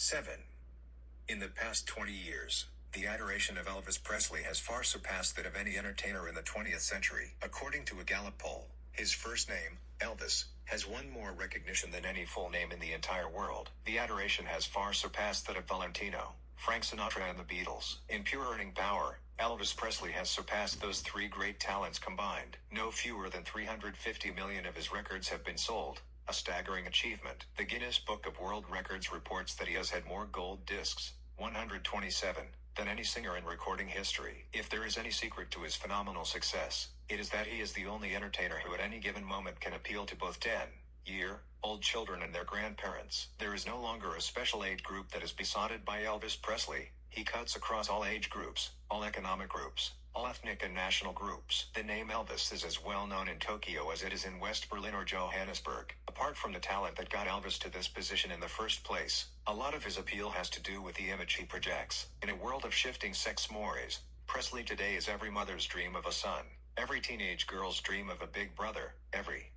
7. In the past 20 years, the adoration of Elvis Presley has far surpassed that of any entertainer in the 20th century. According to a Gallup poll, his first name, Elvis, has won more recognition than any full name in the entire world. The adoration has far surpassed that of Valentino, Frank Sinatra and the Beatles. In pure earning power, Elvis Presley has surpassed those three great talents combined. No fewer than 350 million of his records have been sold, a staggering achievement. The Guinness Book of World Records reports that he has had more gold discs, 127, than any singer in recording history. If there is any secret to his phenomenal success, it is that he is the only entertainer who at any given moment can appeal to both 10-year-old children and their grandparents. There is no longer a special age group that is besotted by Elvis Presley. He cuts across all age groups, all economic groups, all ethnic and national groups. The name Elvis is as well known in Tokyo as it is in West Berlin or Johannesburg. Apart from the talent that got Elvis to this position in the first place, a lot of his appeal has to do with the image he projects. In a world of shifting sex mores, Presley today is every mother's dream of a son, every teenage girl's dream of a big brother, every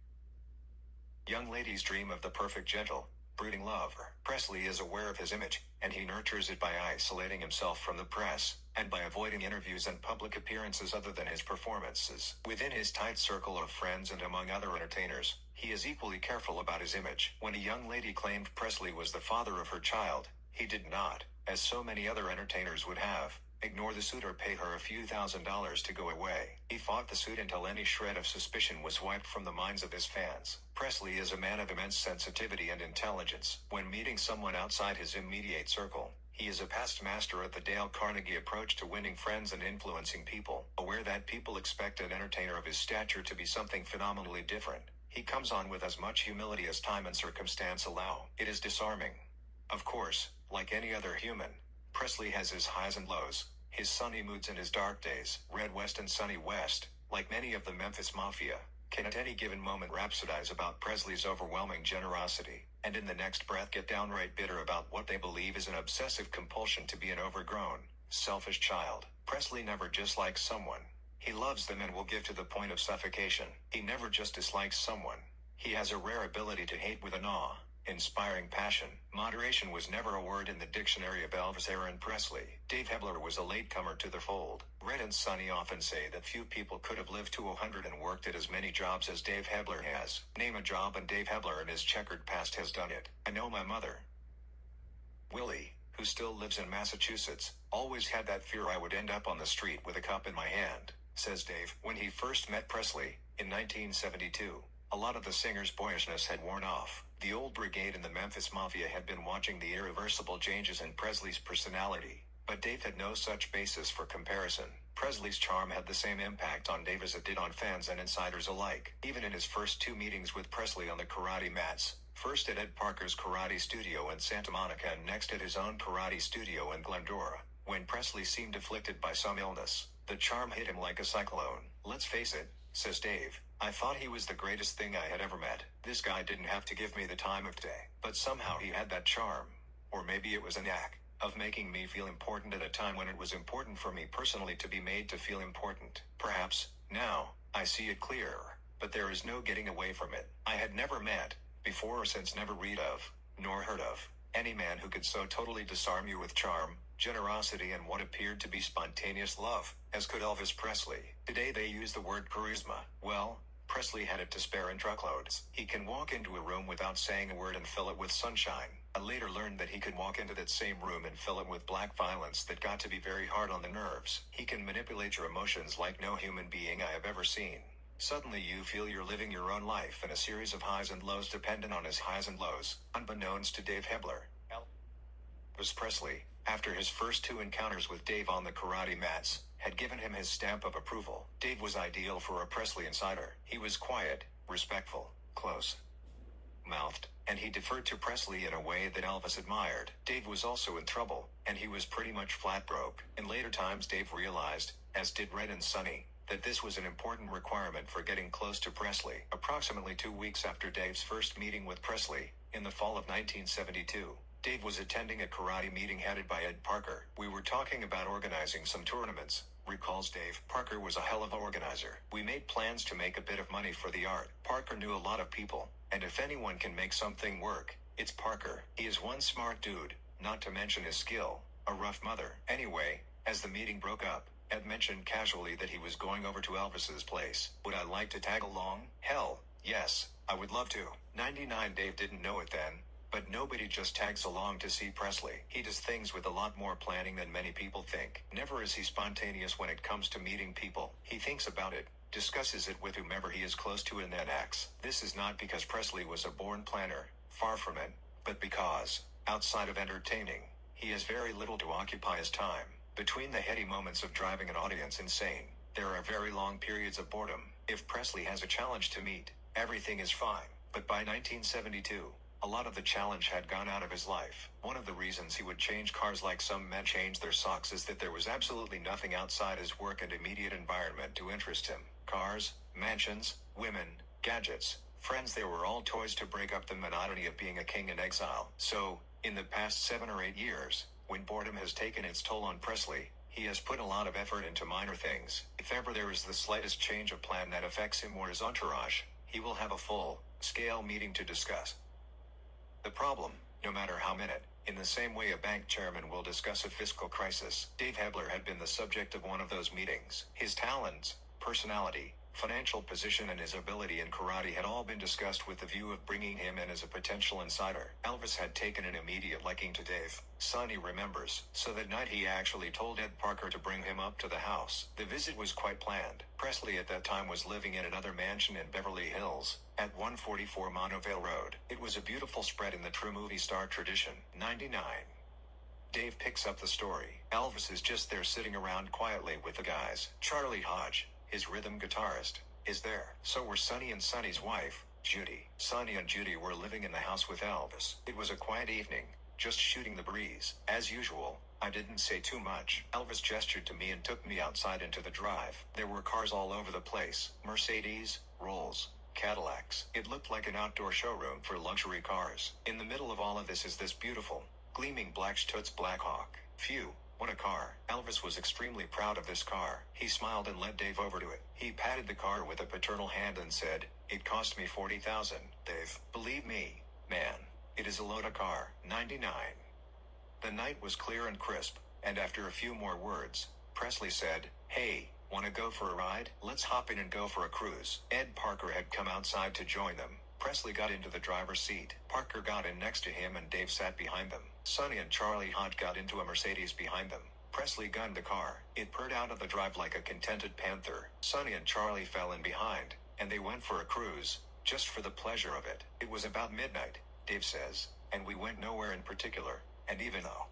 young lady's dream of the perfect gentle, brooding lover. Presley is aware of his image, and he nurtures it by isolating himself from the press, and by avoiding interviews and public appearances other than his performances. Within his tight circle of friends and among other entertainers, he is equally careful about his image. When a young lady claimed Presley was the father of her child, he did not, as so many other entertainers would have, ignore the suit or pay her a few $1,000s to go away. He fought the suit until any shred of suspicion was wiped from the minds of his fans. Presley is a man of immense sensitivity and intelligence. When meeting someone outside his immediate circle, he is a past master at the Dale Carnegie approach to winning friends and influencing people. Aware that people expect an entertainer of his stature to be something phenomenally different, he comes on with as much humility as time and circumstance allow. It is disarming. Of course, like any other human, Presley has his highs and lows, his sunny moods and his dark days. Red West and Sunny West, like many of the Memphis Mafia, can at any given moment rhapsodize about Presley's overwhelming generosity, and in the next breath get downright bitter about what they believe is an obsessive compulsion to be an overgrown, selfish child. Presley never just likes someone. He loves them and will give to the point of suffocation. He never just dislikes someone. He has a rare ability to hate with an awe-inspiring passion. Moderation was never a word in the dictionary of Elvis Aaron Presley. Dave Hebler was a latecomer to the fold. Red and Sunny often say that few people could have lived to 100 and worked at as many jobs as Dave Hebler has. Name a job and Dave Hebler in his checkered past has done it. I know my mother, Willie, who still lives in Massachusetts, always had that fear I would end up on the street with a cup in my hand, says Dave. When he first met Presley, in 1972, a lot of the singer's boyishness had worn off. The old brigade in the Memphis Mafia had been watching the irreversible changes in Presley's personality, but Dave had no such basis for comparison. Presley's charm had the same impact on Dave as it did on fans and insiders alike. Even in his first two meetings with Presley on the karate mats, first at Ed Parker's karate studio in Santa Monica and next at his own karate studio in Glendora, when Presley seemed afflicted by some illness, the charm hit him like a cyclone. Let's face it, says Dave, I thought he was the greatest thing I had ever met. This guy didn't have to give me the time of day, but somehow he had that charm, or maybe it was a knack, of making me feel important at a time when it was important for me personally to be made to feel important. Perhaps, now, I see it clearer, but there is no getting away from it. I had never met, before or since never read of, nor heard of, any man who could so totally disarm you with charm, generosity and what appeared to be spontaneous love, as could Elvis Presley. Today they use the word charisma. Well, Presley had it to spare in truckloads. He can walk into a room without saying a word and fill it with sunshine. I later learned that he could walk into that same room and fill it with black violence that got to be very hard on the nerves. He can manipulate your emotions like no human being I have ever seen. Suddenly you feel you're living your own life in a series of highs and lows dependent on his highs and lows. Unbeknownst to Dave Hebler, Elvis Presley, after his first two encounters with Dave on the karate mats, had given him his stamp of approval. Dave was ideal for a Presley insider. He was quiet, respectful, close-mouthed, and he deferred to Presley in a way that Elvis admired. Dave was also in trouble, and he was pretty much flat broke. In later times Dave realized, as did Red and Sunny, that this was an important requirement for getting close to Presley. Approximately 2 weeks after Dave's first meeting with Presley, in the fall of 1972, Dave was attending a karate meeting headed by Ed Parker. We were talking about organizing some tournaments, recalls Dave. Parker was a hell of an organizer. We made plans to make a bit of money for the art. Parker knew a lot of people, and if anyone can make something work, it's Parker. He is one smart dude, not to mention his skill, a rough mother. Anyway, as the meeting broke up, Ed mentioned casually that he was going over to Elvis's place. Would I like to tag along? Hell, yes, I would love to. 99 Dave didn't know it then, but nobody just tags along to see Presley. He does things with a lot more planning than many people think. Never is he spontaneous when it comes to meeting people. He thinks about it, discusses it with whomever he is close to, and then acts. This is not because Presley was a born planner, far from it, but because, outside of entertaining, he has very little to occupy his time. Between the heady moments of driving an audience insane, there are very long periods of boredom. If Presley has a challenge to meet, everything is fine. But by 1972, a lot of the challenge had gone out of his life. One of the reasons he would change cars like some men change their socks is that there was absolutely nothing outside his work and immediate environment to interest him. Cars, mansions, women, gadgets, friends, they were all toys to break up the monotony of being a king in exile. So, in the past 7 or 8 years, when boredom has taken its toll on Presley, he has put a lot of effort into minor things. If ever there is the slightest change of plan that affects him or his entourage, he will have a full-scale meeting to discuss the problem, no matter how minute. In the same way a bank chairman will discuss a fiscal crisis, Dave Hebler had been the subject of one of those meetings. His talents, personality, financial position, and his ability in karate had all been discussed with the view of bringing him in as a potential insider. Elvis had taken an immediate liking to Dave. Sonny remembers. So that night he actually told Ed Parker to bring him up to the house. The visit was quite planned. Presley at that time was living in another mansion in Beverly Hills, at 144 Montvale Road. It was a beautiful spread in the true movie star tradition. 99. Dave picks up the story. Elvis is just there sitting around quietly with the guys. Charlie Hodge, his rhythm guitarist, is there. So were Sonny and Sonny's wife, Judy. Sonny and Judy were living in the house with Elvis. It was a quiet evening, just shooting the breeze. As usual, I didn't say too much. Elvis gestured to me and took me outside into the drive. There were cars all over the place. Mercedes, Rolls, Cadillacs. It looked like an outdoor showroom for luxury cars. In the middle of all of this is this beautiful, gleaming black Stutz Blackhawk. Phew. What a car. Elvis was extremely proud of this car. He smiled and led Dave over to it. He patted the car with a paternal hand and said, "It cost me $40,000, Dave. Believe me, man, it is a load of car." 99. The night was clear and crisp, and after a few more words, Presley said, "Hey, wanna go for a ride? Let's hop in and go for a cruise." Ed Parker had come outside to join them. Presley got into the driver's seat. Parker got in next to him and Dave sat behind them. Sonny and Charlie Hodge got into a Mercedes behind them. Presley gunned the car. It purred out of the drive like a contented panther. Sonny and Charlie fell in behind, and they went for a cruise, just for the pleasure of it. It was about midnight, Dave says, and we went nowhere in particular, and even though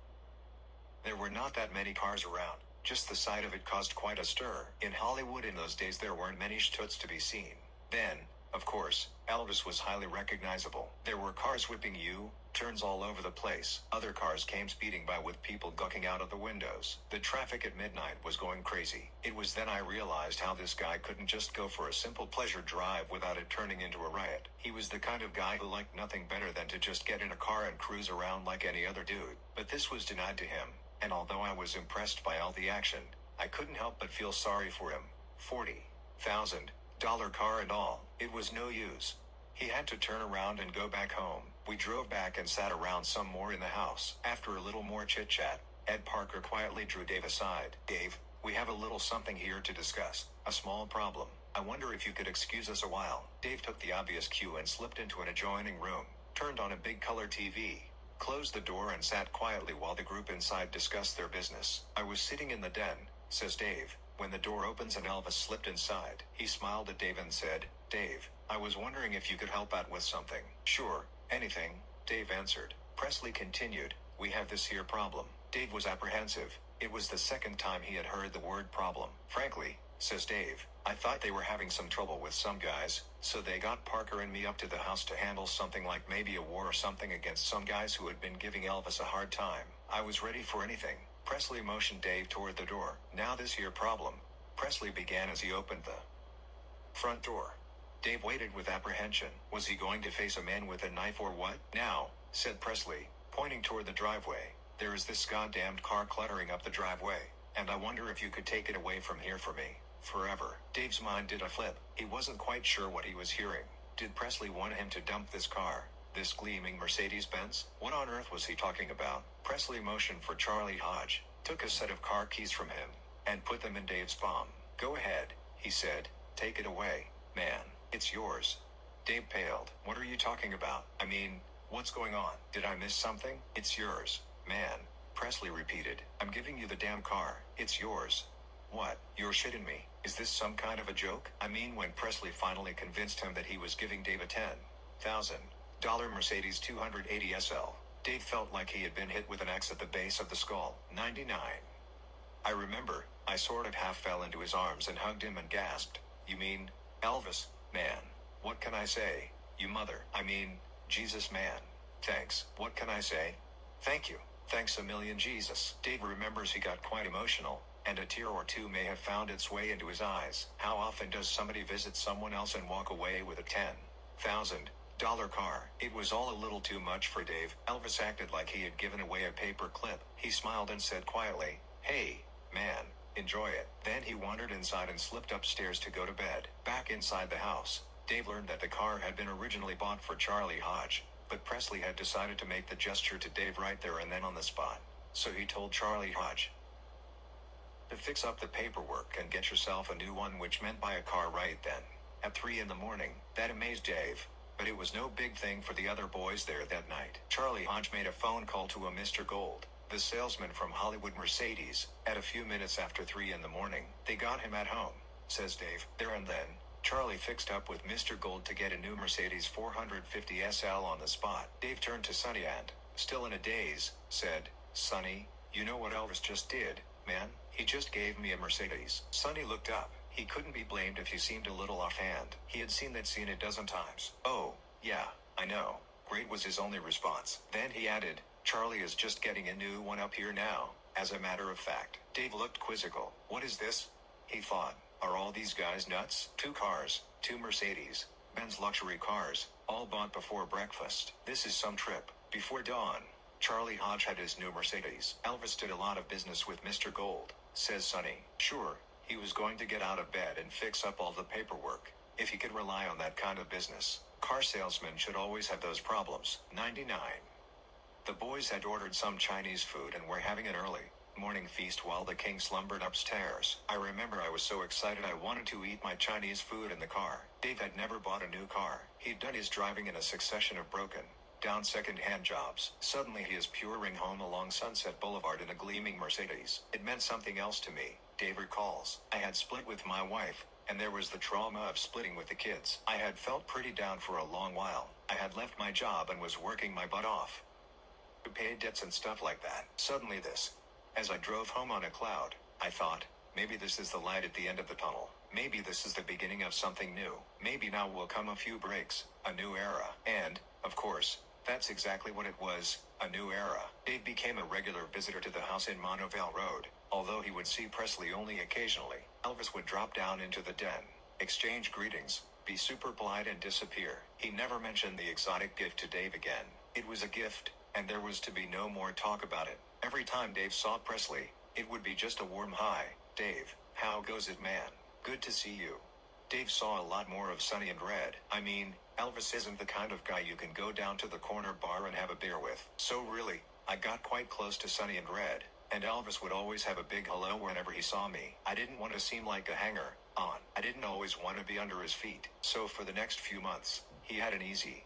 there were not that many cars around, just the sight of it caused quite a stir. In Hollywood in those days there weren't many Stutz to be seen. Then, of course, Elvis was highly recognizable. There were cars whipping U-turns all over the place. Other cars came speeding by with people gawking out of the windows. The traffic at midnight was going crazy. It was then I realized how this guy couldn't just go for a simple pleasure drive without it turning into a riot. He was the kind of guy who liked nothing better than to just get in a car and cruise around like any other dude. But this was denied to him, and although I was impressed by all the action, I couldn't help but feel sorry for him. $40,000 car and all. It was no use. He had to turn around and go back home. We drove back and sat around some more in the house. After a little more chit-chat, Ed Parker quietly drew Dave aside. "Dave, we have a little something here to discuss. A small problem. I wonder if you could excuse us a while." Dave took the obvious cue and slipped into an adjoining room, turned on a big color TV, closed the door and sat quietly while the group inside discussed their business. "I was sitting in the den," says Dave, "when the door opens and Elvis slipped inside." He smiled at Dave and said, "Dave, I was wondering if you could help out with something." "Sure, anything," Dave answered. Presley continued, "We have this here problem." Dave was apprehensive. It was the second time he had heard the word problem. "Frankly," says Dave, "I thought they were having some trouble with some guys, so they got Parker and me up to the house to handle something like maybe a war or something against some guys who had been giving Elvis a hard time. I was ready for anything." Presley motioned Dave toward the door. "Now this here problem," Presley began as he opened the front door. Dave waited with apprehension. Was he going to face a man with a knife or what? "Now," said Presley, pointing toward the driveway, "there is this goddamned car cluttering up the driveway, and I wonder if you could take it away from here for me. Forever." Dave's mind did a flip. He wasn't quite sure what he was hearing. Did Presley want him to dump this car, This gleaming Mercedes-Benz? What on earth was he talking about? Presley motioned for Charlie Hodge, took a set of car keys from him, and put them in Dave's palm. Go ahead, he said. Take it away, man. It's yours. Dave paled. What are you talking about? I mean, what's going on? Did I miss something? It's yours, man. Presley repeated. I'm giving you the damn car. It's yours. What? You're shitting me. Is this some kind of a joke? I mean, when Presley finally convinced him that he was giving Dave a $10,000 Mercedes 280 SL, Dave felt like he had been hit with an axe at the base of the skull. 99. I remember, I sort of half fell into his arms and hugged him and gasped. You mean, Elvis, man? What can I say? You mother. I mean, Jesus, man. Thanks. What can I say? Thank you. Thanks a million, Jesus. Dave remembers he got quite emotional, and a tear or two may have found its way into his eyes. How often does somebody visit someone else and walk away with a $10,000 car? It was all a little too much for Dave. Elvis acted like he had given away a paper clip. He smiled and said quietly, Hey, man, enjoy it. Then he wandered inside and slipped upstairs to go to bed. Back inside the house, Dave learned that the car had been originally bought for Charlie Hodge, but Presley had decided to make the gesture to Dave right there and then on the spot. So he told Charlie Hodge to fix up the paperwork and get yourself a new one, which meant buy a car right then. At 3 in the morning, that amazed Dave, but it was no big thing for the other boys there that night. Charlie Hodge made a phone call to a Mr. Gold, the salesman from Hollywood Mercedes, at a few minutes after 3 in the morning. They got him at home, says Dave. There and then, Charlie fixed up with Mr. Gold to get a new Mercedes 450 SL on the spot. Dave turned to Sonny and, still in a daze, said, Sonny, you know what Elvis just did, man? He just gave me a Mercedes. Sonny looked up. He couldn't be blamed if he seemed a little offhand. He had seen that scene a dozen times. Oh, yeah, I know. Great was his only response. Then he added, Charlie is just getting a new one up here now, as a matter of fact. Dave looked quizzical. What is this? He thought. Are all these guys nuts? 2 cars, 2 Mercedes, Benz luxury cars, all bought before breakfast. This is some trip. Before dawn, Charlie Hodge had his new Mercedes. Elvis did a lot of business with Mr. Gold, says Sonny. Sure, he was going to get out of bed and fix up all the paperwork. If he could rely on that kind of business, car salesmen should always have those problems. 99. The boys had ordered some Chinese food and were having an early morning feast while the king slumbered upstairs. I remember I was so excited I wanted to eat my Chinese food in the car. Dave had never bought a new car. He'd done his driving in a succession of broken down second-hand jobs. Suddenly he is puring home along Sunset Boulevard in a gleaming Mercedes. It meant something else to me, Dave recalls. I had split with my wife, and there was the trauma of splitting with the kids. I had felt pretty down for a long while. I had left my job and was working my butt off to pay debts and stuff like that. Suddenly this. As I drove home on a cloud, I thought, maybe this is the light at the end of the tunnel. Maybe this is the beginning of something new. Maybe now will come a few breaks, a new era. And, of course, that's exactly what it was, a new era. Dave became a regular visitor to the house in Montvale Road. Although he would see Presley only occasionally, Elvis would drop down into the den, exchange greetings, be super polite and disappear. He never mentioned the exotic gift to Dave again. It was a gift, and there was to be no more talk about it. Every time Dave saw Presley, it would be just a warm hi. Dave, how goes it, man? Good to see you. Dave saw a lot more of Sonny and Red. I mean, Elvis isn't the kind of guy you can go down to the corner bar and have a beer with. So really, I got quite close to Sonny and Red, and Elvis would always have a big hello whenever he saw me. I didn't want to seem like a hanger-on. I didn't always want to be under his feet. So for the next few months, he had an easy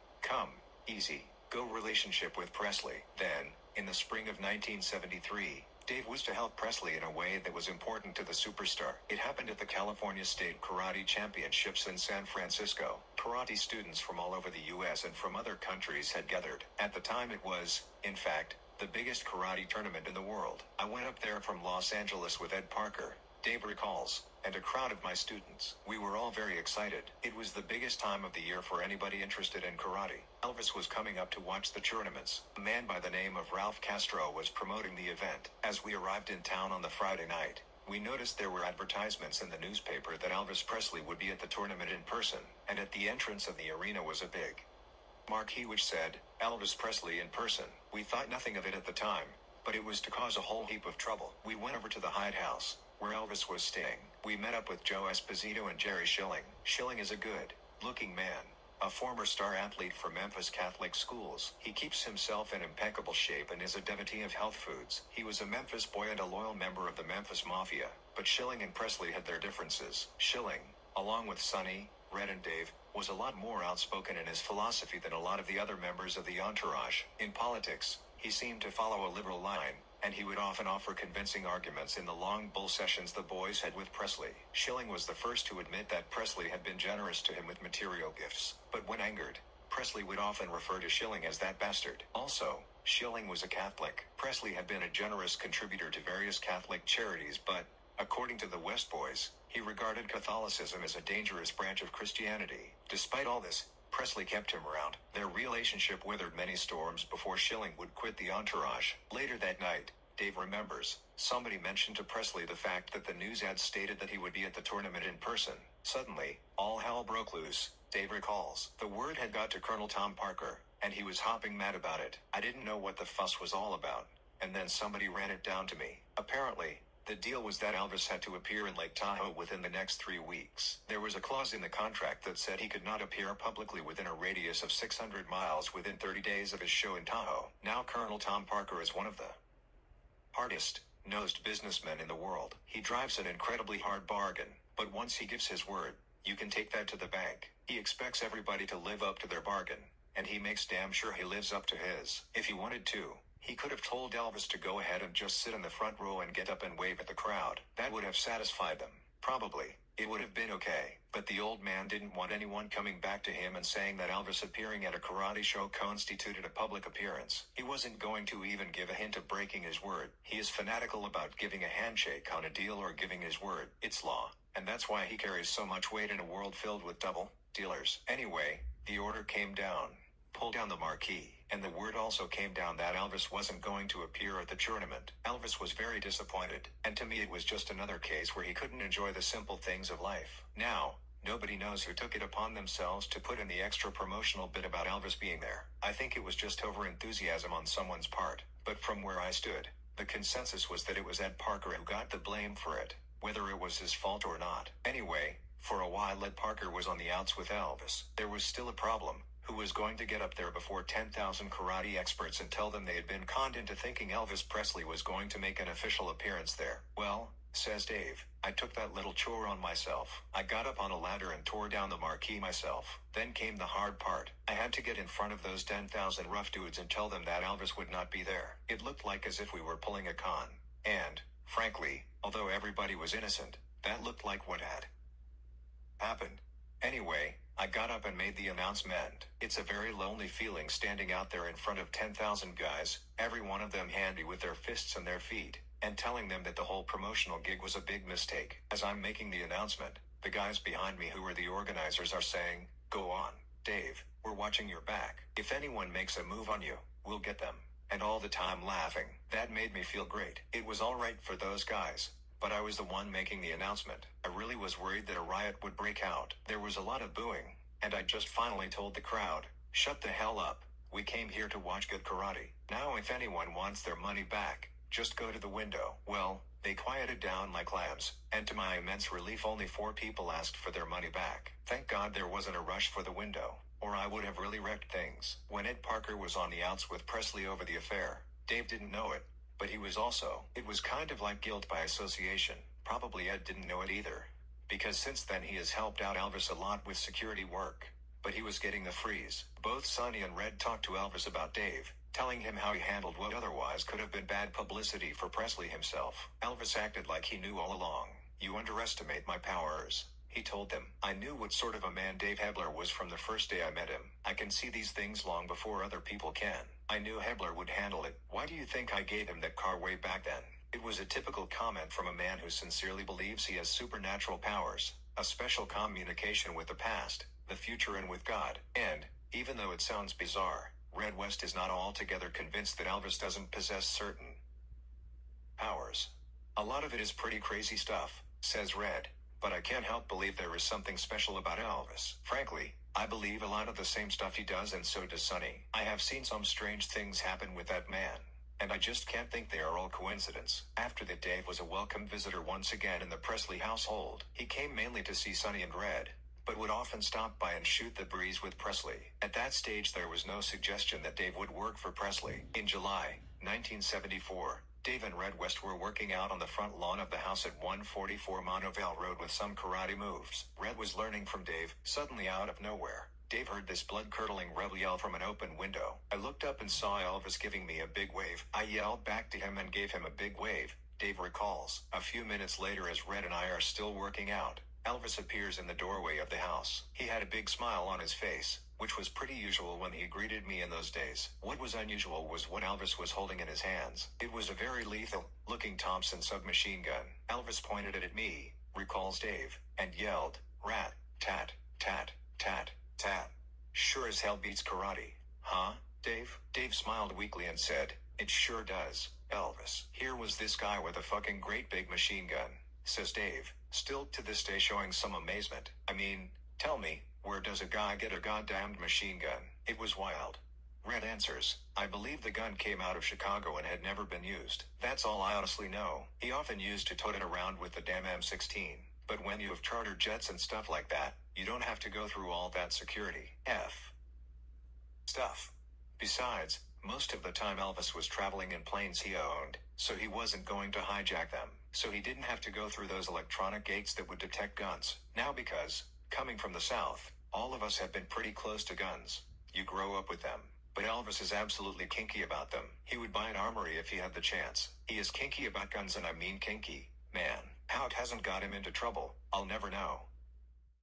go relationship with Presley. Then, in the spring of 1973, Dave was to help Presley in a way that was important to the superstar. It happened at the California State Karate Championships in San Francisco. Karate students from all over the U.S. and from other countries had gathered. At the time it was, in fact, the biggest karate tournament in the world. I went up there from Los Angeles with Ed Parker, Dave recalls, and a crowd of my students. We were all very excited. It was the biggest time of the year for anybody interested in karate. Elvis was coming up to watch the tournaments. A man by the name of Ralph Castro was promoting the event. As we arrived in town on the Friday night, we noticed there were advertisements in the newspaper that Elvis Presley would be at the tournament in person, and at the entrance of the arena was a big marquee which said, Elvis Presley in person. We thought nothing of it at the time, but it was to cause a whole heap of trouble. We went over to the Hyde House, where Elvis was staying. We met up with Joe Esposito and Jerry Schilling. Schilling is a good-looking man, a former star athlete for Memphis Catholic schools. He keeps himself in impeccable shape and is a devotee of health foods. He was a Memphis boy and a loyal member of the Memphis Mafia, but Schilling and Presley had their differences. Schilling, along with Sonny, Red and Dave, was a lot more outspoken in his philosophy than a lot of the other members of the entourage. In politics, he seemed to follow a liberal line, and he would often offer convincing arguments in the long bull sessions the boys had with Presley. Schilling was the first to admit that Presley had been generous to him with material gifts, but when angered, Presley would often refer to Schilling as that bastard. Also, Schilling was a Catholic. Presley had been a generous contributor to various Catholic charities, but, according to the West Boys, he regarded Catholicism as a dangerous branch of Christianity. Despite all this, Presley kept him around. Their relationship weathered many storms before Schilling would quit the entourage. Later that night, Dave remembers, somebody mentioned to Presley the fact that the news ad stated that he would be at the tournament in person. Suddenly, all hell broke loose, Dave recalls. The word had got to Colonel Tom Parker, and he was hopping mad about it. I didn't know what the fuss was all about, and then somebody ran it down to me. Apparently, the deal was that Elvis had to appear in Lake Tahoe within the next 3 weeks. There was a clause in the contract that said he could not appear publicly within a radius of 600 miles within 30 days of his show in Tahoe. Now Colonel Tom Parker is one of the hardest nosed businessmen in the world. He drives an incredibly hard bargain, but once he gives his word, you can take that to the bank. He expects everybody to live up to their bargain, and he makes damn sure he lives up to his. If he wanted to, he could have told Elvis to go ahead and just sit in the front row and get up and wave at the crowd. That would have satisfied them. Probably, it would have been okay. But the old man didn't want anyone coming back to him and saying that Elvis appearing at a karate show constituted a public appearance. He wasn't going to even give a hint of breaking his word. He is fanatical about giving a handshake on a deal or giving his word. It's law. And that's why he carries so much weight in a world filled with double dealers. Anyway, the order came down. Pull down the marquee. And the word also came down that Elvis wasn't going to appear at the tournament. Elvis was very disappointed, and to me it was just another case where he couldn't enjoy the simple things of life. Now, nobody knows who took it upon themselves to put in the extra promotional bit about Elvis being there. I think it was just over-enthusiasm on someone's part, but from where I stood, the consensus was that it was Ed Parker who got the blame for it, whether it was his fault or not. Anyway, for a while Ed Parker was on the outs with Elvis. There was still a problem. Who was going to get up there before 10,000 karate experts and tell them they had been conned into thinking Elvis Presley was going to make an official appearance there? Well, says Dave, I took that little chore on myself. I got up on a ladder and tore down the marquee myself. Then came the hard part. I had to get in front of those 10,000 rough dudes and tell them that Elvis would not be there. It looked like as if we were pulling a con. And, frankly, although everybody was innocent, that looked like what had happened. Anyway, I got up and made the announcement. It's a very lonely feeling standing out there in front of 10,000 guys, every one of them handy with their fists and their feet, and telling them that the whole promotional gig was a big mistake. As I'm making the announcement, the guys behind me who are the organizers are saying, "Go on, Dave, we're watching your back. If anyone makes a move on you, we'll get them." And all the time laughing. That made me feel great. It was all right for those guys, but I was the one making the announcement. I really was worried that a riot would break out. There was a lot of booing, and I just finally told the crowd, "Shut the hell up. We came here to watch good karate. Now if anyone wants their money back, just go to the window." Well, they quieted down like lambs, and to my immense relief only 4 people asked for their money back. Thank God there wasn't a rush for the window, or I would have really wrecked things. When Ed Parker was on the outs with Presley over the affair, Dave didn't know it. But he was also. It was kind of like guilt by association. Probably Ed didn't know it either, because since then he has helped out Elvis a lot with security work. But he was getting the freeze. Both Sonny and Red talked to Elvis about Dave, telling him how he handled what otherwise could have been bad publicity for Presley himself. Elvis acted like he knew all along. "You underestimate my powers," he told them. "I knew what sort of a man Dave Hebler was from the first day I met him. I can see these things long before other people can. I knew Hebler would handle it. Why do you think I gave him that car way back then?" It was a typical comment from a man who sincerely believes he has supernatural powers, a special communication with the past, the future and with God. And, even though it sounds bizarre, Red West is not altogether convinced that Elvis doesn't possess certain powers. "A lot of it is pretty crazy stuff," says Red, "but I can't help believe there is something special about Elvis. Frankly, I believe a lot of the same stuff he does, and so does Sonny. I have seen some strange things happen with that man, and I just can't think they are all coincidence." After that, Dave was a welcome visitor once again in the Presley household. He came mainly to see Sonny and Red, but would often stop by and shoot the breeze with Presley. At that stage there was no suggestion that Dave would work for Presley. In July 1974, Dave and Red West were working out on the front lawn of the house at 144 Montvale Road with some karate moves. Red was learning from Dave. Suddenly, out of nowhere, Dave heard this blood-curdling rebel yell from an open window. I looked up and saw Elvis giving me a big wave. I yelled back to him and gave him a big wave, Dave recalls. A few minutes later, as Red and I are still working out, Elvis appears in the doorway of the house. He had a big smile on his face, which was pretty usual when he greeted me in those days. What was unusual was what Elvis was holding in his hands. It was a very lethal-looking Thompson submachine gun. Elvis pointed it at me, recalls Dave, and yelled, "Rat, tat, tat, tat, tat. Sure as hell beats karate, huh, Dave?" Dave smiled weakly and said, "It sure does, Elvis." Here was this guy with a fucking great big machine gun, says Dave, still to this day showing some amazement. I mean, tell me, where does a guy get a goddamned machine gun? It was wild. Red answers, "I believe the gun came out of Chicago and had never been used. That's all I honestly know. He often used to tote it around with the damn M16. But when you have chartered jets and stuff like that, you don't have to go through all that security stuff. Besides, most of the time Elvis was traveling in planes he owned, so he wasn't going to hijack them. So he didn't have to go through those electronic gates that would detect guns. Now because, coming from the South, all of us have been pretty close to guns. You grow up with them. But Elvis is absolutely kinky about them. He would buy an armory if he had the chance. He is kinky about guns, and I mean kinky. Man, how it hasn't got him into trouble, I'll never know.